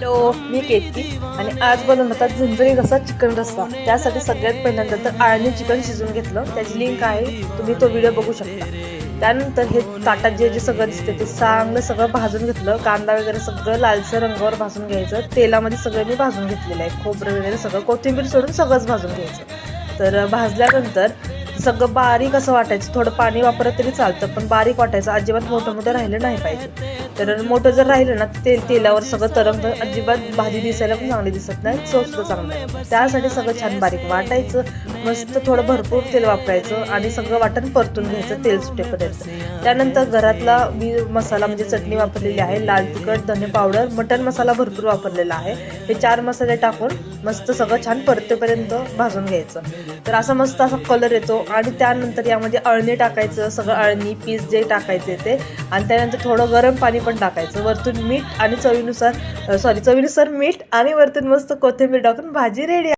Hello, मी केतकी आणि आज बनवणार होता झणझणीत असा चिकन रस्सा। त्यासाठी सगळ्यात पहिल्यांदा तर आळणी चिकन शिजवून घेतलं, त्याची लिंक आहे, तुम्ही तो व्हिडिओ बघू शकता। त्यानंतर हे ताटात जे जे सगळं दिसते ते चांगलं सगळं भाजून घेतलं, कांदा वगैरे सगळं लालसर रंगावर भाजून घ्यायचं। तेलामध्ये सगळं मी भाजून घेतलेलं आहे, खोबरं वगैरे सगळं, कोथिंबीर सोडून सगळंच भाजून घ्यायचं। तर भाजल्यानंतर सगळं बारीक असं वाटायचं, थोडं पाणी वापरत तरी चालतं, पण बारीक वाटायचं, अजिबात मोठं मोठं राहिलं नाही पाहिजे। तर मोठं जर राहिलं ना तेलावर सगळं तरंगतं, अजिबात भाजी दिसायला पण चांगली दिसत नाही, चव सुद्धा चांगलं आहे। त्यासाठी सगळं छान बारीक वाटायचं, मस्त थोडं भरपूर तेल वापरायचं आणि सगळं वाटण परतून घ्यायचं तेल सुटेपर्यंत। त्यानंतर घरातला मी मसाला म्हणजे चटणी वापरलेली आहे, लाल तिखट, धने पावडर, मटण मसाला भरपूर वापरलेला आहे। हे 4 मसाले टाकून मस्त सगळं छान परतेपर्यंत भाजून घ्यायचं। तर असा मस्त असा कलर येतो आणि त्यानंतर यामध्ये अळणी टाकायचं, सगळं अळणी पीस जे टाकायचे ते, आणि त्यानंतर थोडं गरम पाणी पण टाकायचं, वरतून मीठ आणि चवीनुसार मीठ आणि वरतून मस्त कोथिंबीर टाकून भाजी रेडी।